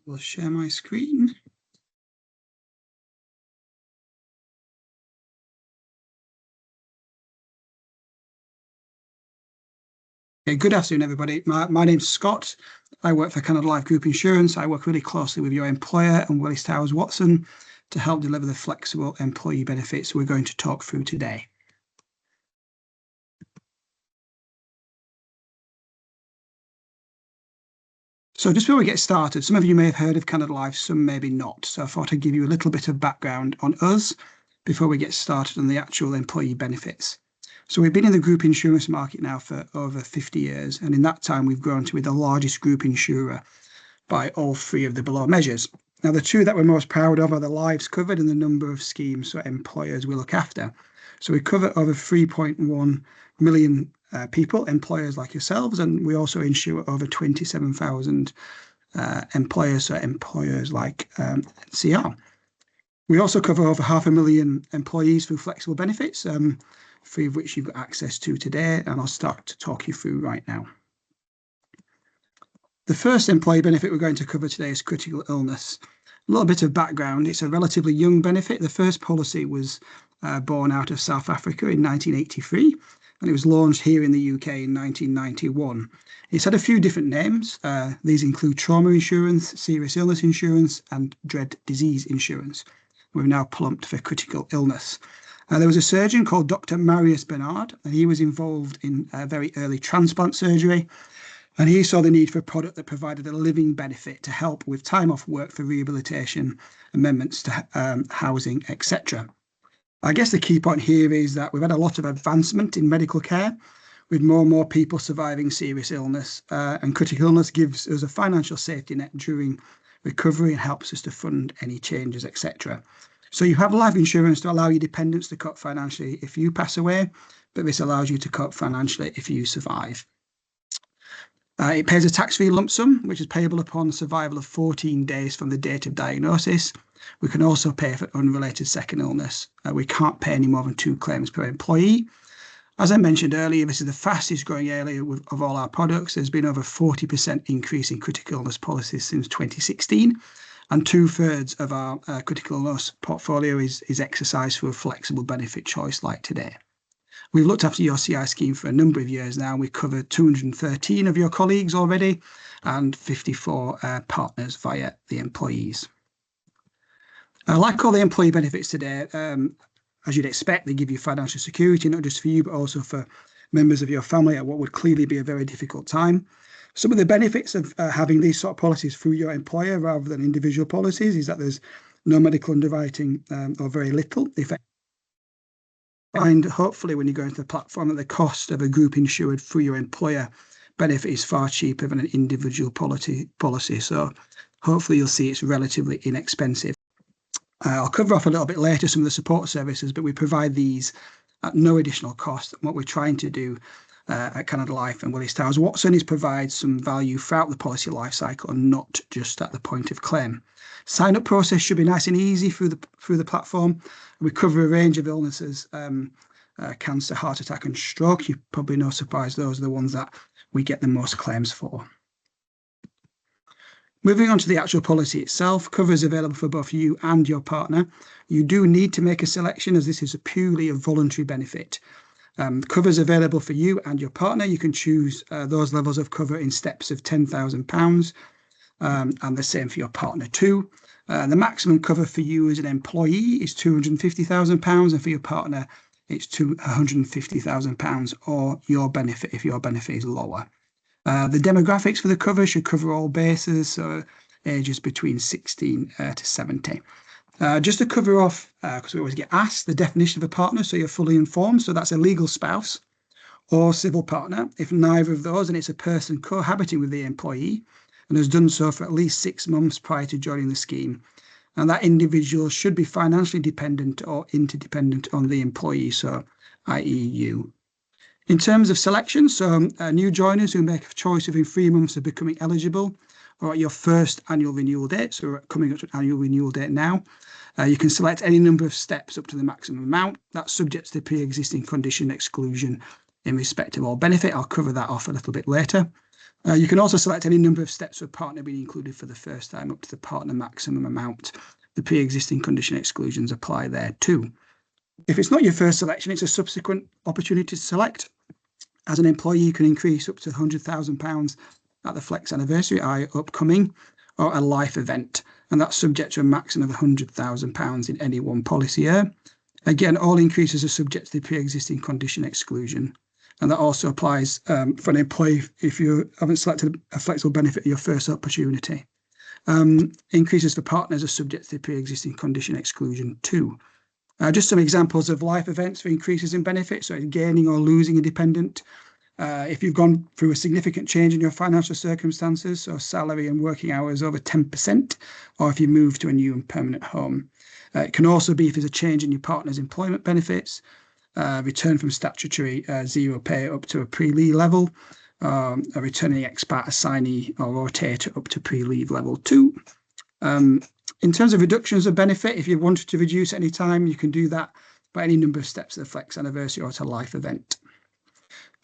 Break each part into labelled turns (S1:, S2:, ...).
S1: will share my screen. Okay, good afternoon, everybody. My name's Scott. I work for Canada Life Group Insurance. I work really closely with your employer and Willis Towers Watson to help deliver the flexible employee benefits we're going to talk through today. So just before we get started, some of you may have heard of Canada Life, some maybe not. So I thought I'd give you a little bit of background on us before we get started on the actual employee benefits. So we've been in the group insurance market now for over 50 years, and in that time we've grown to be the largest group insurer by all three of the below measures. Now, the two that we're most proud of are the lives covered and the number of schemes for employers we look after. So we cover over 3.1 million people, employers like yourselves, and we also insure over 27,000 employers, so employers like NCR. We also cover over 500,000 employees through flexible benefits, three of which you've got access to today, and I'll start to talk you through right now. The first employee benefit we're going to cover today is critical illness. A little bit of background, it's a relatively young benefit. The first policy was born out of South Africa in 1983, and it was launched here in the UK in 1991. It's had a few different names. These include trauma insurance, serious illness insurance, and dread disease insurance. We've now plumped for critical illness. There was a surgeon called Dr. Marius Bernard, and he was involved in very early transplant surgery. And he saw the need for a product that provided a living benefit to help with time off work for rehabilitation, amendments to housing, etc. I guess the key point here is that we've had a lot of advancement in medical care, with more and more people surviving serious illness, and critical illness gives us a financial safety net during recovery and helps us to fund any changes, etc. So you have life insurance to allow your dependents to cope financially if you pass away, but this allows you to cope financially if you survive. It pays a tax-free lump sum, which is payable upon survival of 14 days from the date of diagnosis. We can also pay for unrelated second illness. We can't pay any more than 2 claims per employee. As I mentioned earlier, this is the fastest growing area of all our products. There's been over 40% increase in critical illness policies since 2016, and 2/3 of our critical illness portfolio is exercised through a flexible benefit choice like today. We've looked after your CI scheme for a number of years now. We've covered 213 of your colleagues already and 54 partners via the employees. Like all the employee benefits today, as you'd expect, they give you financial security, not just for you, but also for members of your family at what would clearly be a very difficult time. Some of the benefits of having these sort of policies through your employer rather than individual policies is that there's no medical underwriting or very little, if any. And hopefully when you go into the platform that the cost of a group insured through your employer benefit is far cheaper than an individual policy. So hopefully you'll see it's relatively inexpensive. I'll cover off a little bit later some of the support services, but we provide these at no additional cost. And what we're trying to do at Canada Life and Willis Towers Watson is provide some value throughout the policy life cycle and not just at the point of claim. Sign-up process should be nice and easy through the platform. We cover a range of illnesses, cancer, heart attack and stroke. You're probably no surprise those are the ones that we get the most claims for. Moving on to the actual policy itself, cover is available for both you and your partner. You do need to make a selection as this is purely a voluntary benefit. Cover is available for you and your partner. You can choose those levels of cover in steps of £10,000 and the same for your partner too. The maximum cover for you as an employee is £250,000 and for your partner it's £150,000 or your benefit if your benefit is lower. The demographics for the cover should cover all bases, so ages between 16 to 70. Just to cover off, because we always get asked, the definition of a partner, so you're fully informed. So that's a legal spouse or civil partner. If neither of those, and it's a person cohabiting with the employee and has done so for at least 6 months prior to joining the scheme. And that individual should be financially dependent or interdependent on the employee, so i.e. you. In terms of selection, so new joiners who make a choice within 3 months of becoming eligible or at your first annual renewal date, so we're coming up to an annual renewal date now, you can select any number of steps up to the maximum amount. That's subject to the pre-existing condition exclusion in respect of all benefit. I'll cover that off a little bit later. You can also select any number of steps for a partner being included for the first time up to the partner maximum amount. The pre-existing condition exclusions apply there too. If it's not your first selection, it's a subsequent opportunity to select. As an employee, you can increase up to £100,000 at the flex anniversary, i.e. upcoming, or a life event, and that's subject to a maximum of £100,000 in any one policy year. Again, all increases are subject to the pre-existing condition exclusion. And that also applies for an employee if you haven't selected a flexible benefit at your first opportunity. Increases for partners are subject to the pre-existing condition exclusion too. Just some examples of life events for increases in benefits, so gaining or losing a dependent. If you've gone through a significant change in your financial circumstances, so salary and working hours over 10%, or if you move to a new and permanent home. It can also be if there's a change in your partner's employment benefits, return from statutory zero pay up to a pre-leave level, a returning expat assignee or rotator up to pre-leave level 2. In terms of reductions of benefit, if you wanted to reduce any time, you can do that by any number of steps at the flex anniversary or to life event.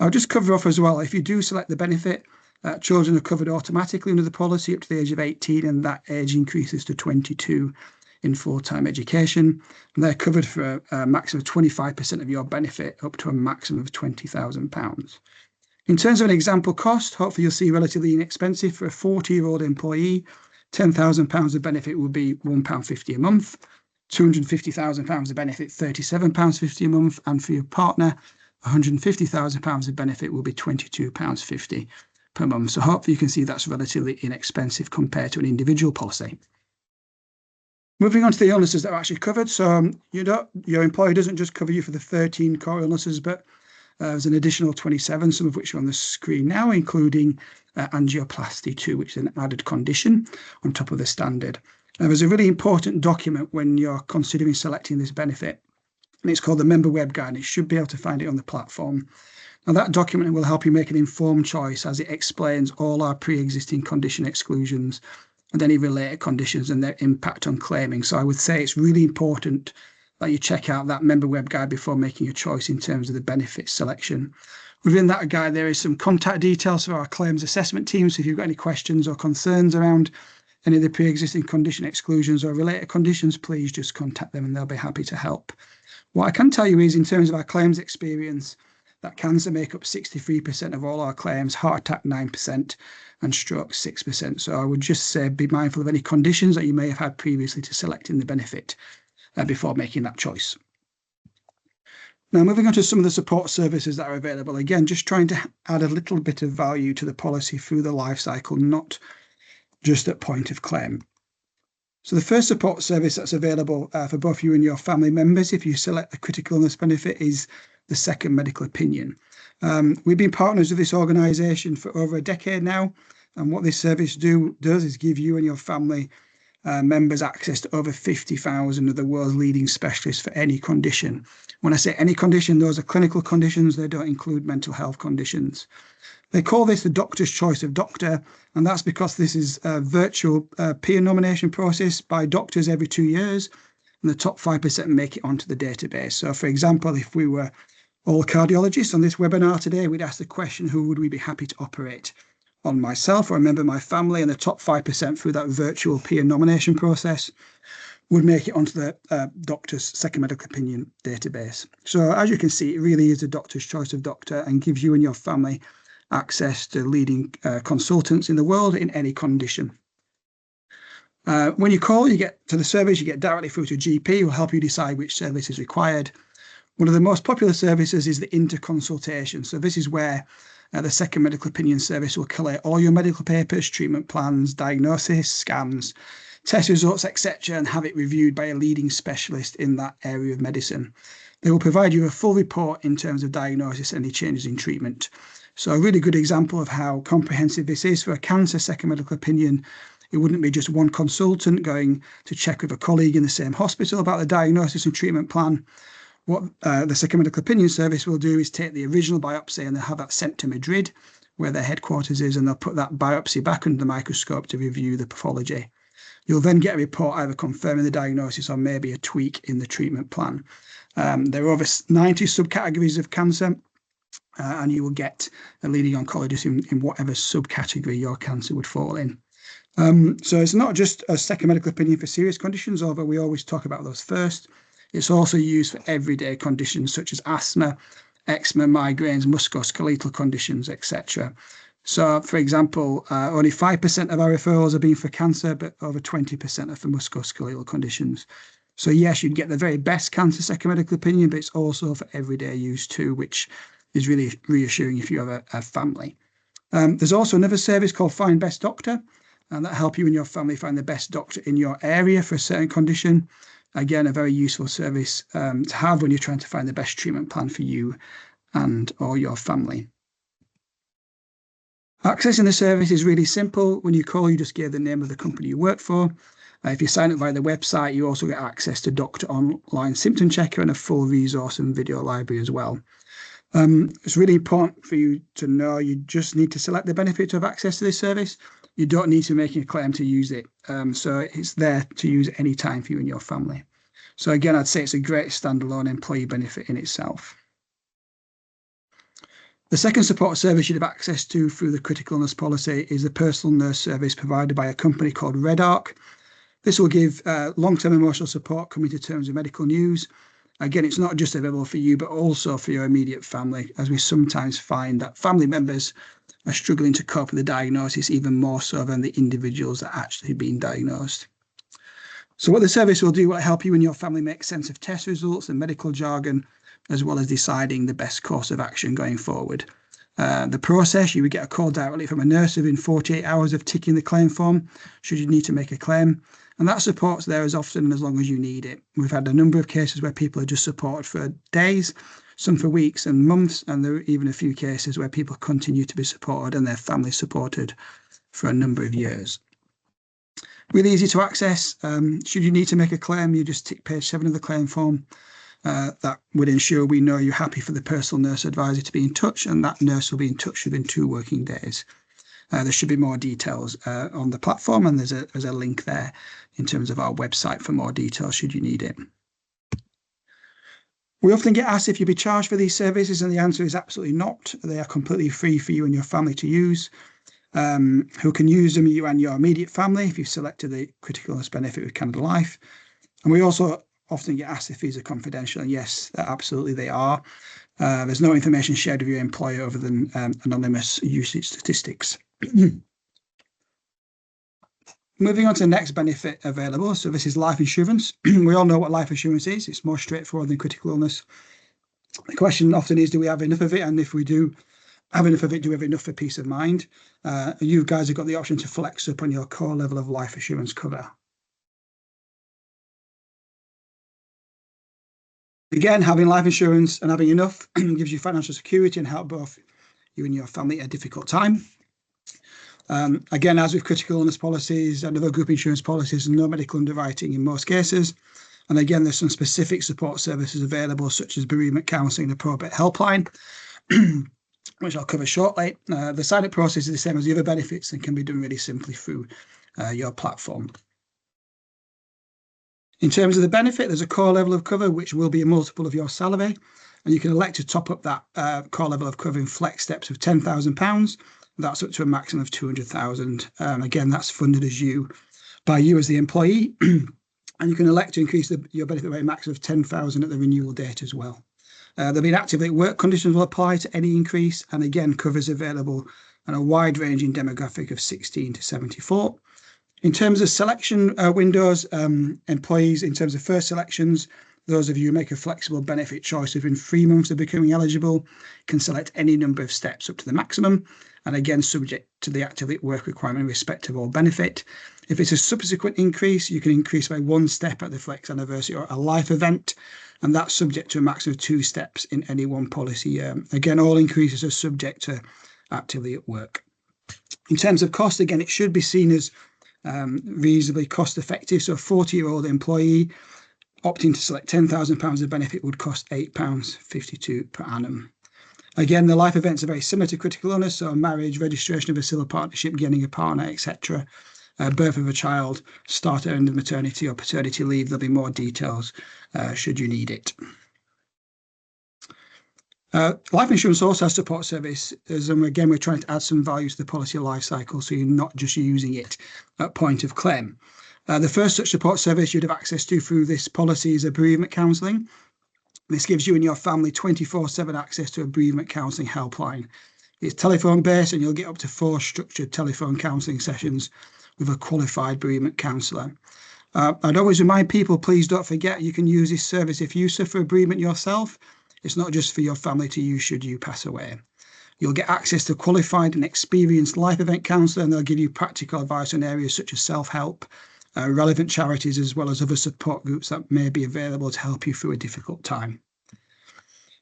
S1: I'll just cover off as well, if you do select the benefit, children are covered automatically under the policy up to the age of 18, and that age increases to 22 in full-time education, and they're covered for a maximum of 25% of your benefit up to a maximum of £20,000. In terms of an example cost, hopefully you'll see relatively inexpensive for a 40-year-old employee. £10,000 of benefit will be £1.50 a month, £250,000 of benefit £37.50 a month, and for your partner, £150,000 of benefit will be £22.50 per month. So hopefully you can see that's relatively inexpensive compared to an individual policy. Moving on to the illnesses that are actually covered. So your employer doesn't just cover you for the 13 core illnesses, but there's an additional 27, some of which are on the screen now, including angioplasty too, which is an added condition on top of the standard. Now, there's a really important document when you're considering selecting this benefit, and it's called the Member Web Guide, and you should be able to find it on the platform. Now, that document will help you make an informed choice as it explains all our pre-existing condition exclusions and any related conditions and their impact on claiming. So I would say it's really important that you check out that Member Web Guide before making a choice in terms of the benefit selection. Within that guide, there is some contact details for our claims assessment team. So if you've got any questions or concerns around any of the pre-existing condition exclusions or related conditions, please just contact them and they'll be happy to help. What I can tell you is, in terms of our claims experience, that cancer make up 63% of all our claims, heart attack 9%, and stroke 6%. So I would just say be mindful of any conditions that you may have had previously to selecting the benefit before making that choice. Now, moving on to some of the support services that are available. Again, just trying to add a little bit of value to the policy through the life cycle, not just at point of claim. So the first support service that's available for both you and your family members, if you select the critical illness benefit, is the second medical opinion. We've been partners with this organisation for over a decade now, and what this service does is give you and your family members access to over 50,000 of the world's leading specialists for any condition. When I say any condition, those are clinical conditions. They don't include mental health conditions. They call this the doctor's choice of doctor, and that's because this is a virtual peer nomination process by doctors every 2 years, and the top 5% make it onto the database. So, for example, if we were all cardiologists on this webinar today, we'd ask the question, who would we be happy to operate on, myself or a member of my family? And the top 5% through that virtual peer nomination process would make it onto the doctor's second medical opinion database. So as you can see, it really is a doctor's choice of doctor and gives you and your family access to leading consultants in the world in any condition. When you call, you get to the service, you get directly through to a GP who will help you decide which service is required. One of the most popular services is the interconsultation. So this is where the second medical opinion service will collate all your medical papers, treatment plans, diagnosis, scans, test results, etc., and have it reviewed by a leading specialist in that area of medicine. They will provide you a full report in terms of diagnosis and any changes in treatment. So a really good example of how comprehensive this is for a cancer second medical opinion. It wouldn't be just one consultant going to check with a colleague in the same hospital about the diagnosis and treatment plan. What the second medical opinion service will do is take the original biopsy and they'll have that sent to Madrid, where their headquarters is, and they'll put that biopsy back under the microscope to review the pathology. You'll then get a report either confirming the diagnosis or maybe a tweak in the treatment plan. There are over 90 subcategories of cancer, and you will get a leading oncologist in whatever subcategory your cancer would fall in. So it's not just a second medical opinion for serious conditions, although we always talk about those first. It's also used for everyday conditions such as asthma, eczema, migraines, musculoskeletal conditions, etc. So, for example, only 5% of our referrals are being for cancer, but over 20% are for musculoskeletal conditions. So yes, you'd get the very best cancer second medical opinion, but it's also for everyday use too, which is really reassuring if you have a family. There's also another service called Find Best Doctor, and that help you and your family find the best doctor in your area for a certain condition. Again, a very useful service to have when you're trying to find the best treatment plan for you and or your family. Accessing the service is really simple. When you call, you just give the name of the company you work for. If you sign up via the website, you also get access to Doctor Online Symptom Checker and a full resource and video library as well. It's really important for you to know you just need to select the benefit to have access to this service. You don't need to make a claim to use it. So it's there to use at any time for you and your family. So again, I'd say it's a great standalone employee benefit in itself. The second support service you'd have access to through the critical illness policy is the personal nurse service provided by a company called Red Arc. This will give long-term emotional support coming to terms with medical news. Again, it's not just available for you, but also for your immediate family, as we sometimes find that family members are struggling to cope with the diagnosis even more so than the individuals that are actually being diagnosed. So what the service will do will help you and your family make sense of test results and medical jargon, as well as deciding the best course of action going forward. The process, you would get a call directly from a nurse within 48 hours of ticking the claim form, should you need to make a claim. And that support's there as often and as long as you need it. We've had a number of cases where people are just supported for days, some for weeks and months, and there are even a few cases where people continue to be supported and their family supported for a number of years. Really easy to access. Should you need to make a claim, you just tick page 7 of the claim form. That would ensure we know you're happy for the personal nurse advisor to be in touch, and that nurse will be in touch within 2 working days. There should be more details on the platform, and there's a link there in terms of our website for more details should you need it. We often get asked if you'll be charged for these services, and the answer is absolutely not. They are completely free for you and your family to use. Who can use them, you and your immediate family, if you've selected the critical illness benefit with Canada Life. And we also often get asked if these are confidential, and yes, absolutely they are. There's no information shared with your employer other than anonymous usage statistics. Moving on to the next benefit available. So this is life insurance. We all know what life insurance is. It's more straightforward than critical illness. The question often is, do we have enough of it? And if we do have enough of it, do we have enough for peace of mind? You guys have got the option to flex up on your core level of life insurance cover. Again, having life insurance and having enough gives you financial security and help both you and your family at a difficult time. Again, as with critical illness policies and other group insurance policies, no medical underwriting in most cases. And again, there's some specific support services available, such as bereavement counselling and a probate helpline, which I'll cover shortly. The sign-up process is the same as the other benefits and can be done really simply through your platform. In terms of the benefit, there's a core level of cover, which will be a multiple of your salary, and you can elect to top up that core level of cover in flex steps of £10,000. That's up to a maximum of 200,000. Again, that's funded by you as the employee, and you can elect to increase your benefit by a maximum of 10,000 at the renewal date as well. There'll be an activate work conditions will apply to any increase, and again, covers available and a wide ranging demographic of 16 to 74. In terms of selection windows, employees, in terms of first selections, those of you who make a flexible benefit choice within 3 months of becoming eligible can select any number of steps up to the maximum, and again, subject to the activate work requirement in respect of all benefit. If it's a subsequent increase, you can increase by 1 step at the flex anniversary or a life event, and that's subject to a maximum of 2 steps in any one policy year. Again, all increases are subject to actively at work. In terms of cost, again, it should be seen as reasonably cost effective. So a 40-year-old employee opting to select £10,000 of benefit would cost £8.52 per annum. Again, the life events are very similar to critical illness, so marriage, registration of a civil partnership, getting a partner, etc. Birth of a child, start or end of maternity or paternity leave. There'll be more details should you need it. Life insurance also has support services, and again, we're trying to add some value to the policy life cycle, so you're not just using it at point of claim. The first such support service you'd have access to through this policy is bereavement counselling. This gives you and your family 24/7 access to a bereavement counselling helpline. It's telephone based, and you'll get up to 4 structured telephone counselling sessions with a qualified bereavement counsellor. I'd always remind people, please don't forget, you can use this service if you suffer a bereavement yourself. It's not just for your family to use should you pass away. You'll get access to qualified and experienced life event counsellor, and they'll give you practical advice on areas such as self-help, relevant charities, as well as other support groups that may be available to help you through a difficult time.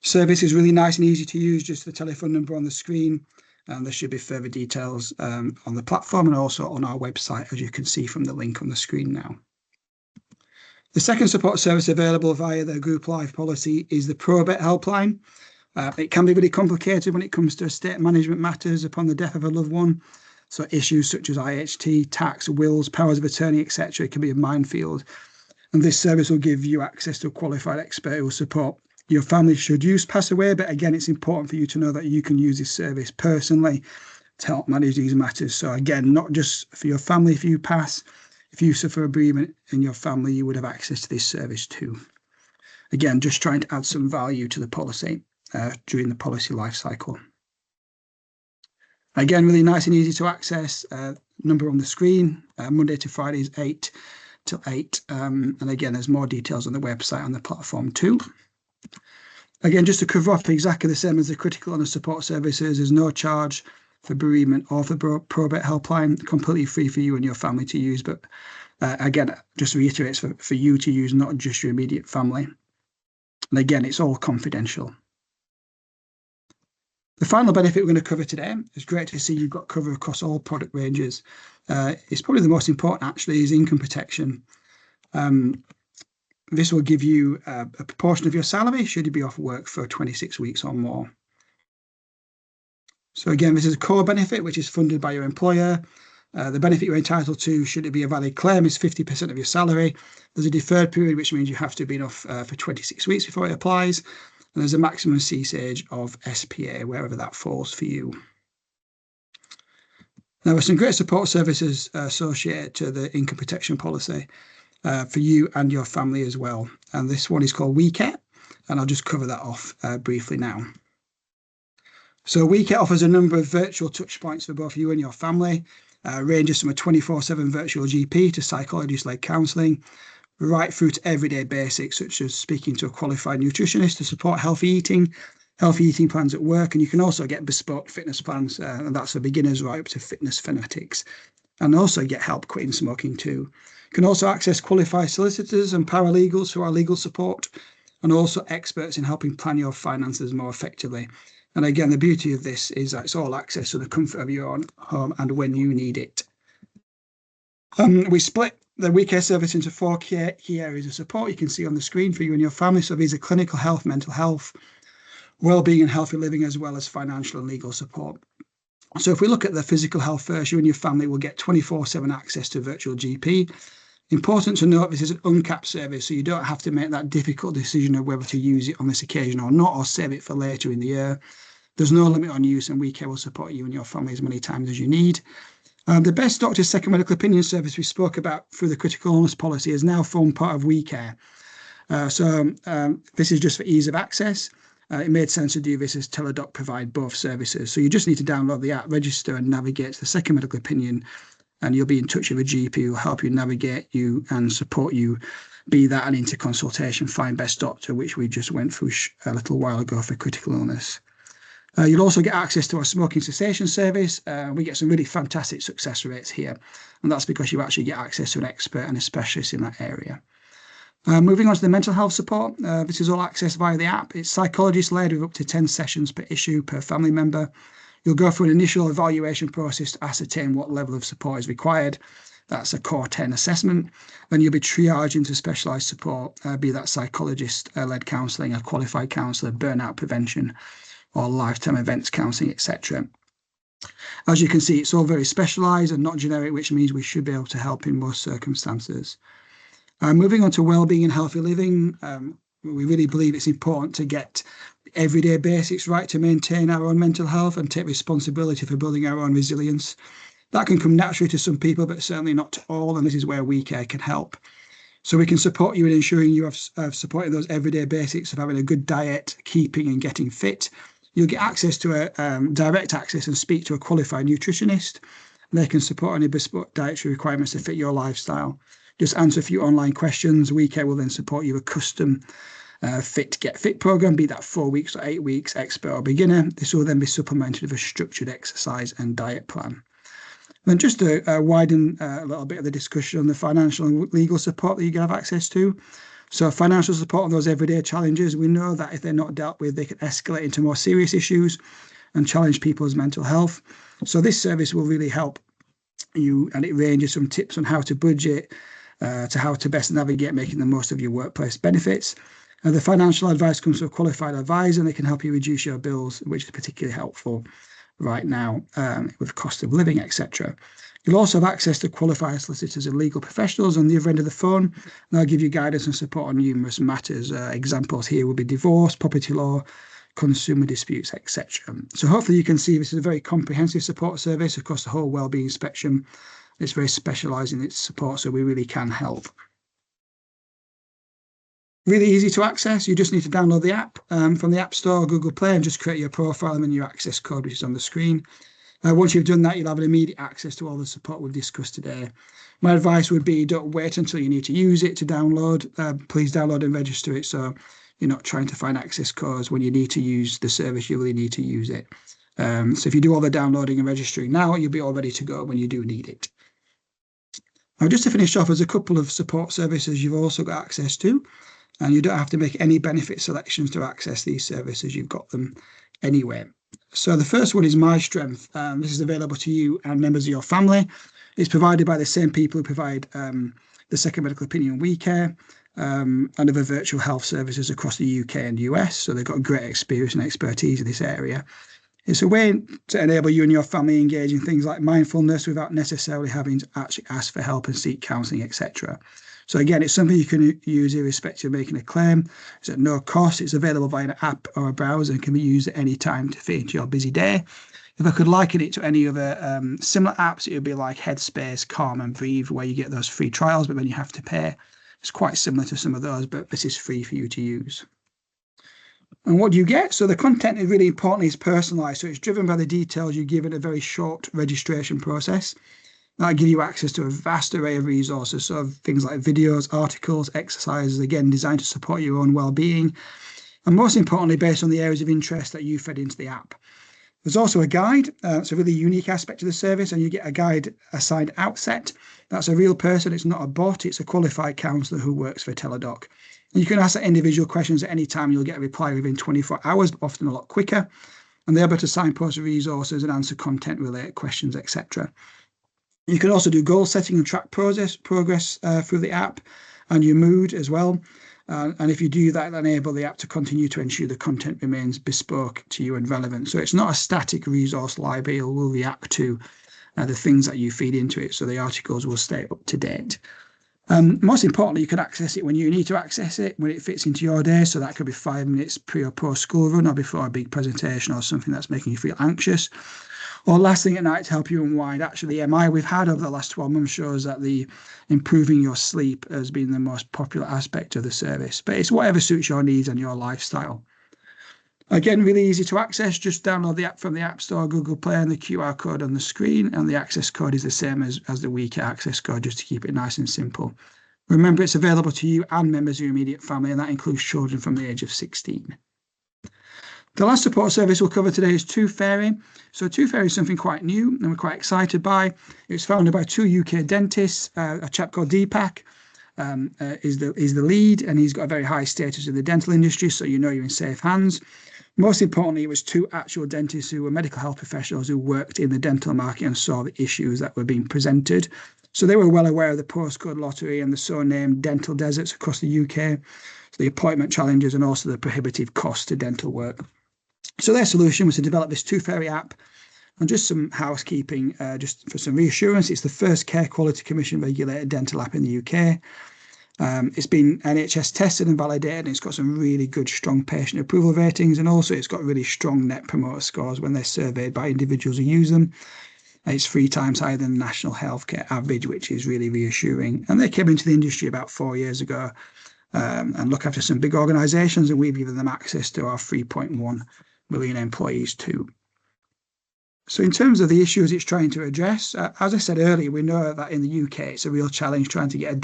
S1: Service is really nice and easy to use, just the telephone number on the screen, and there should be further details on the platform and also on our website, as you can see from the link on the screen now. The second support service available via the group life policy is the probate helpline. It can be really complicated when it comes to estate management matters upon the death of a loved one. So issues such as IHT, tax, wills, powers of attorney, etc. can be a minefield. And this service will give you access to a qualified expert who will support your family should you pass away. But again, it's important for you to know that you can use this service personally to help manage these matters. So again, not just for your family if you pass. If you suffer a bereavement in your family, you would have access to this service too. Again, just trying to add some value to the policy during the policy life cycle. Again, really nice and easy to access. Number on the screen, Monday to Fridays, 8 till 8. And again, there's more details on the website on the platform too. Again, just to cover off exactly the same as the critical illness support services, there's no charge for bereavement or for probate helpline, completely free for you and your family to use. But again, just reiterates for you to use, not just your immediate family. And again, it's all confidential. The final benefit we're going to cover today, it's great to see you've got cover across all product ranges. It's probably the most important actually is income protection. This will give you a proportion of your salary should you be off work for 26 weeks or more. So again, this is a core benefit, which is funded by your employer. The benefit you're entitled to, should it be a valid claim, is 50% of your salary. There's a deferred period, which means you have to be off for 26 weeks before it applies. And there's a maximum cease age of SPA, wherever that falls for you. Now, there's some great support services associated to the income protection policy for you and your family as well. And this one is called WeCare, and I'll just cover that off briefly now. So WeCare offers a number of virtual touch points for both you and your family, ranges from a 24/7 virtual GP to psychologist-led counselling, right through to everyday basics, such as speaking to a qualified nutritionist to support healthy eating plans at work. And you can also get bespoke fitness plans, and that's for beginners right up to fitness fanatics, and also get help quitting smoking too. You can also access qualified solicitors and paralegals who are legal support, and also experts in helping plan your finances more effectively. And again, the beauty of this is that it's all access to the comfort of your own home and when you need it. We split the WeCare service into 4 key areas of support you can see on the screen for you and your family. So these are clinical health, mental health, well-being and healthy living, as well as financial and legal support. So if we look at the physical health first, you and your family will get 24/7 access to a virtual GP. Important to note, this is an uncapped service, so you don't have to make that difficult decision of whether to use it on this occasion or not, or save it for later in the year. There's no limit on use, and WeCare will support you and your family as many times as you need. The Best Doctor's Second Medical Opinion service we spoke about through the critical illness policy has now formed part of WeCare. This is just for ease of access. It made sense to do this as Teladoc provide both services. So you just need to download the app, register and navigate to the second medical opinion, and you'll be in touch with a GP who will help you navigate you and support you, be that an interconsultation, find best doctor, which we just went through a little while ago for critical illness. You'll also get access to our smoking cessation service. We get some really fantastic success rates here, and that's because you actually get access to an expert and a specialist in that area. Moving on to the mental health support, this is all accessed via the app. It's psychologist-led with up to 10 sessions per issue per family member. You'll go through an initial evaluation process to ascertain what level of support is required. That's a Core 10 assessment. Then you'll be triaged into specialised support, be that psychologist-led counselling, a qualified counsellor, burnout prevention, or lifetime events counselling, etc. As you can see, it's all very specialised and not generic, which means we should be able to help in most circumstances. Moving on to wellbeing and healthy living, we really believe it's important to get everyday basics right to maintain our own mental health and take responsibility for building our own resilience. That can come naturally to some people, but certainly not to all, and this is where We Care can help. So we can support you in ensuring you have supporting those everyday basics of having a good diet, keeping and getting fit. You'll get access to direct access and speak to a qualified nutritionist. And they can support any bespoke dietary requirements to fit your lifestyle. Just answer a few online questions. We Care will then support you a custom Get Fit program, be that 4 weeks or 8 weeks, expert or beginner. This will then be supplemented with a structured exercise and diet plan. And just to widen a little bit of the discussion on the financial and legal support that you can have access to. So financial support on those everyday challenges, we know that if they're not dealt with, they can escalate into more serious issues and challenge people's mental health. So this service will really help you, and it ranges from tips on how to budget to how to best navigate making the most of your workplace benefits. The financial advice comes from a qualified advisor, and they can help you reduce your bills, which is particularly helpful right now with cost of living, etc. You'll also have access to qualified solicitors and legal professionals on the other end of the phone. And they'll give you guidance and support on numerous matters. Examples here will be divorce, property law, consumer disputes, etc. So hopefully you can see this is a very comprehensive support service across the whole wellbeing spectrum. It's very specialised in its support, so we really can help. Really easy to access. You just need to download the app from the App Store or Google Play and just create your profile and then your access code, which is on the screen. Once you've done that, you'll have an immediate access to all the support we've discussed today. My advice would be don't wait until you need to use it to download. Please download and register it so you're not trying to find access codes when you need to use the service. You really need to use it. So if you do all the downloading and registering now, you'll be all ready to go when you do need it. Now, just to finish off, there's a couple of support services you've also got access to. And you don't have to make any benefit selections to access these services. You've got them anyway. So the first one is My Strength. This is available to you and members of your family. It's provided by the same people who provide the second medical opinion We Care and other virtual health services across the UK and US. So they've got great experience and expertise in this area. It's a way to enable you and your family engage in things like mindfulness without necessarily having to actually ask for help and seek counselling, etc. So again, it's something you can use irrespective of making a claim. It's at no cost. It's available via an app or a browser and can be used at any time to fit into your busy day. If I could liken it to any other similar apps, it would be like Headspace, Calm and Breathe, where you get those free trials, but then you have to pay. It's quite similar to some of those, but this is free for you to use. And what do you get? So the content is really importantly is personalised. So it's driven by the details you give in a very short registration process. That'll give you access to a vast array of resources, so things like videos, articles, exercises, again, designed to support your own well-being, and most importantly, based on the areas of interest that you fed into the app. There's also a guide. It's a really unique aspect of the service, and you get a guide assigned outset. That's a real person. It's not a bot. It's a qualified counsellor who works for Teladoc. And you can ask individual questions at any time. You'll get a reply within 24 hours, but often a lot quicker. And they're able to signpost resources and answer content-related questions, etc. You can also do goal setting and track progress through the app and your mood as well. And if you do that, it'll enable the app to continue to ensure the content remains bespoke to you and relevant. So it's not a static resource library. It will react to the things that you feed into it. So the articles will stay up to date. Most importantly, you can access it when you need to access it, when it fits into your day. So that could be 5 minutes pre or post school run or before a big presentation or something that's making you feel anxious. Or last thing at night to help you unwind. Actually, the MI we've had over the last 12 months shows that the improving your sleep has been the most popular aspect of the service. But it's whatever suits your needs and your lifestyle. Again, really easy to access. Just download the app from the App Store, Google Play, and the QR code on the screen. And the access code is the same as the We Care access code, just to keep it nice and simple. Remember, it's available to you and members of your immediate family, and that includes children from the age of 16. The last support service we'll cover today is Two Fairy. So Two Fairy is something quite new and we're quite excited by. It was founded by 2 UK dentists. A chap called Deepak is the lead, and he's got a very high status in the dental industry, so you know you're in safe hands. Most importantly, it was 2 actual dentists who were medical health professionals who worked in the dental market and saw the issues that were being presented. So they were well aware of the postcode lottery and the so-named dental deserts across the UK, so the appointment challenges and also the prohibitive cost to dental work. So their solution was to develop this Two Fairy app. And just some housekeeping, just for some reassurance, it's the first Care Quality Commission regulated dental app in the UK. It's been NHS tested and validated, and it's got some really good, strong patient approval ratings, and also it's got really strong net promoter scores when they're surveyed by individuals who use them. It's 3 times higher than the national healthcare average, which is really reassuring. And they came into the industry about 4 years ago and look after some big organisations, and we've given them access to our 3.1 million employees too. So in terms of the issues it's trying to address, as I said earlier, we know that in the UK it's a real challenge trying to get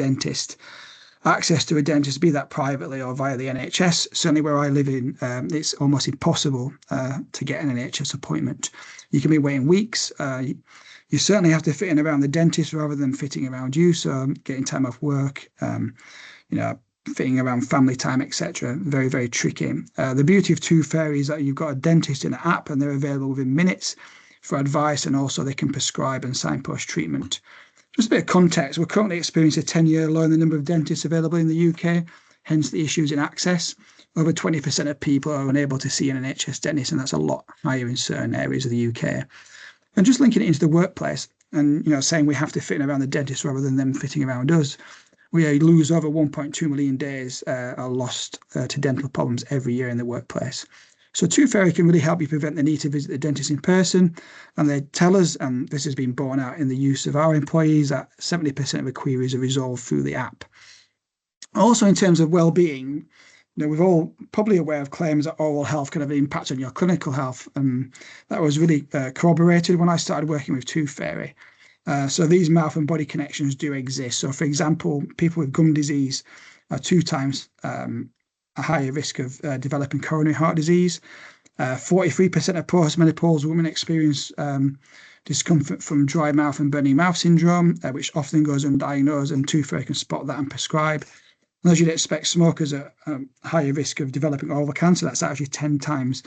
S1: access to a dentist, be that privately or via the NHS. Certainly where I live in, it's almost impossible to get an NHS appointment. You can be waiting weeks. You certainly have to fit in around the dentist rather than fitting around you. So getting time off work, fitting around family time, etc. Very, very tricky. The beauty of Two Fairy is that you've got a dentist in an app and they're available within minutes for advice, and also they can prescribe and signpost treatment. Just a bit of context, we're currently experiencing a 10-year low in the number of dentists available in the UK, hence the issues in access. Over 20% of people are unable to see an NHS dentist, and that's a lot higher in certain areas of the UK. And just linking it into the workplace and saying we have to fit in around the dentist rather than them fitting around us, we lose over 1.2 million days are lost to dental problems every year in the workplace. So Two Fairy can really help you prevent the need to visit the dentist in person. And they tell us, and this has been borne out in the use of our employees, that 70% of the queries are resolved through the app. Also, in terms of well-being, we're all probably aware of claims that oral health can have an impact on your clinical health. And that was really corroborated when I started working with Two Fairy. So these mouth and body connections do exist. So, for example, people with gum disease are 2 times a higher risk of developing coronary heart disease. 43% of postmenopausal women experience discomfort from dry mouth and burning mouth syndrome, which often goes undiagnosed, and Two Fairy can spot that and prescribe. And as you'd expect, smokers are higher risk of developing oral cancer. That's actually 10 times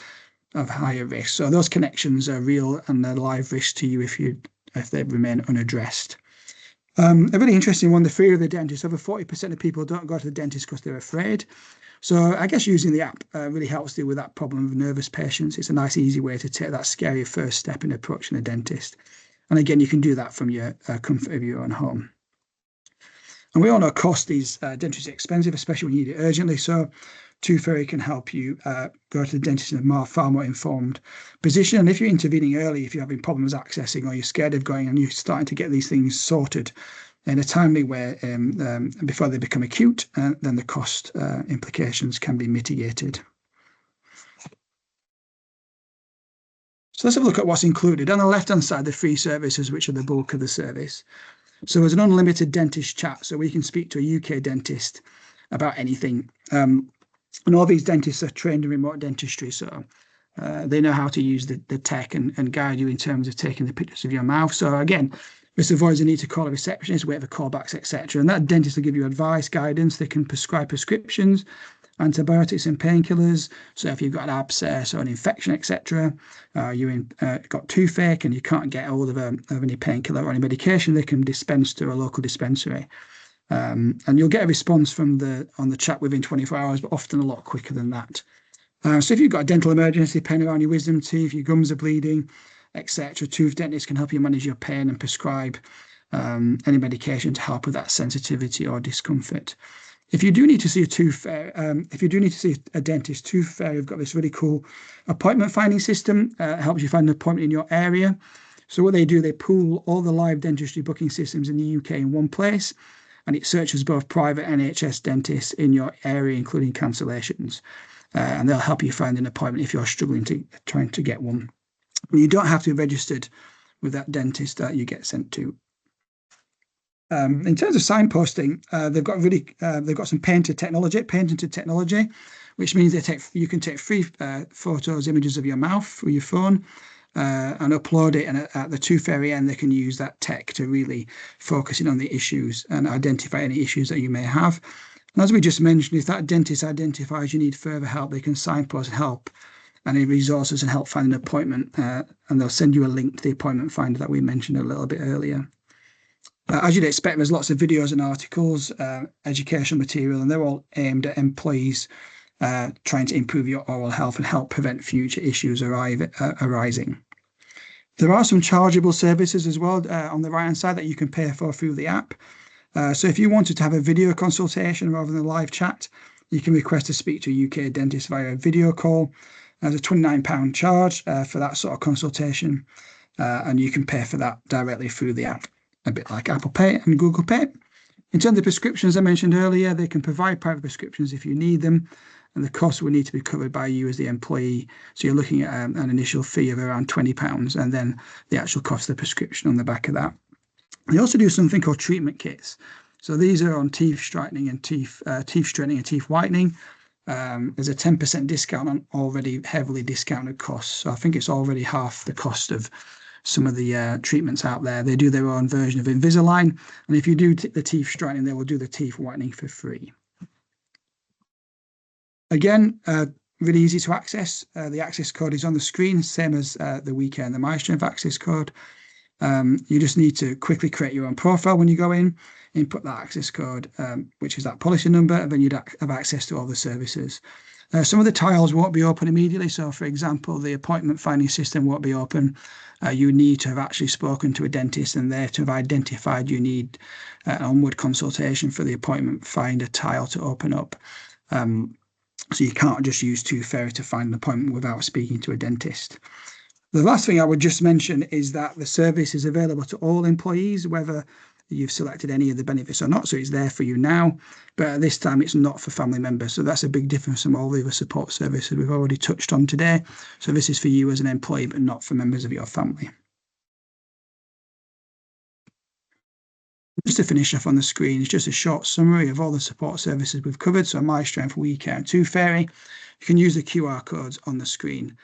S1: of higher risk. So those connections are real and they're live risk to you if they remain unaddressed. A really interesting one, the fear of the dentist. Over 40% of people don't go to the dentist because they're afraid. So I guess using the app really helps deal with that problem of nervous patients. It's a nice, easy way to take that scary first step in approaching a dentist. And again, you can do that from your comfort of your own home. And we all know cost is dentistry is expensive, especially when you need it urgently. So Two Fairy can help you go to the dentist in a far more informed position. And if you're intervening early, if you're having problems accessing or you're scared of going and you're starting to get these things sorted in a timely way before they become acute, then the cost implications can be mitigated. So let's have a look at what's included. On the left-hand side, the free services, which are the bulk of the service. So there's an unlimited dentist chat, so we can speak to a UK dentist about anything. And all these dentists are trained in remote dentistry, so they know how to use the tech and guide you in terms of taking the pictures of your mouth. So again, this avoids the need to call a receptionist, wait for callbacks, etc. And that dentist will give you advice, guidance. They can prescribe prescriptions, antibiotics and painkillers. So if you've got an abscess or an infection, etc., you've got toothache and you can't get hold of any painkiller or any medication, they can dispense to a local dispensary. And you'll get a response on the chat within 24 hours, but often a lot quicker than that. So if you've got a dental emergency, pain around your wisdom teeth, your gums are bleeding, etc., tooth dentists can help you manage your pain and prescribe any medication to help with that sensitivity or discomfort. If you do need to see a dentist, Two Fairy have got this really cool appointment finding system. It helps you find an appointment in your area. So what they do, they pool all the live dentistry booking systems in the UK in one place, and it searches both private NHS dentists in your area, including cancellations. And they'll help you find an appointment if you're struggling trying to get one. And you don't have to be registered with that dentist that you get sent to. In terms of signposting, they've got some patented technology, which means you can take free photos, images of your mouth through your phone, and upload it. And at the Two Fairy end, they can use that tech to really focus in on the issues and identify any issues that you may have. And as we just mentioned, if that dentist identifies you need further help, they can signpost help and any resources and help find an appointment, and they'll send you a link to the appointment finder that we mentioned a little bit earlier. As you'd expect, there's lots of videos and articles, educational material, and they're all aimed at employees trying to improve your oral health and help prevent future issues arising. There are some chargeable services as well on the right-hand side that you can pay for through the app. So if you wanted to have a video consultation rather than a live chat, you can request to speak to a UK dentist via a video call. There's a £29 charge for that sort of consultation, and you can pay for that directly through the app, a bit like Apple Pay and Google Pay. In terms of prescriptions, I mentioned earlier, they can provide private prescriptions if you need them, and the cost will need to be covered by you as the employee. So you're looking at an initial fee of around £20, and then the actual cost of the prescription on the back of that. They also do something called treatment kits. So these are on teeth straightening and teeth straightening and teeth whitening. There's a 10% discount on already heavily discounted costs. So I think it's already half the cost of some of the treatments out there. They do their own version of Invisalign, and if you do the teeth straightening, they will do the teeth whitening for free. Again, really easy to access. The access code is on the screen, same as the Weekend, the MyStrength access code. You just need to quickly create your own profile when you go in, input that access code, which is that policy number, and then you'd have access to all the services. Some of the tiles won't be open immediately. So, for example, the appointment finding system won't be open. You need to have actually spoken to a dentist and there to have identified you need an onward consultation for the appointment finder tile to open up. So you can't just use Tooth Fairy to find an appointment without speaking to a dentist. The last thing I would just mention is that the service is available to all employees, whether you've selected any of the benefits or not. So it's there for you now, but at this time it's not for family members. So that's a big difference from all the other support services we've already touched on today. So this is for you as an employee, but not for members of your family. Just to finish off on the screen, it's just a short summary of all the support services we've covered. So MyStrength, WeCare, and Tooth Fairy. You can use the QR codes on the screen.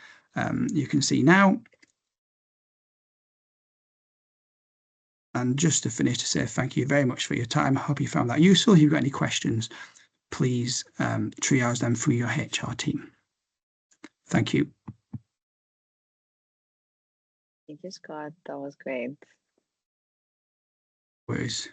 S1: You can see now. And just to finish, to say thank you very much for your time. I hope you found that useful. If you've got any questions, please triage them through your HR team. Thank you.
S2: Thank you, Scott. That was great.
S1: No worries.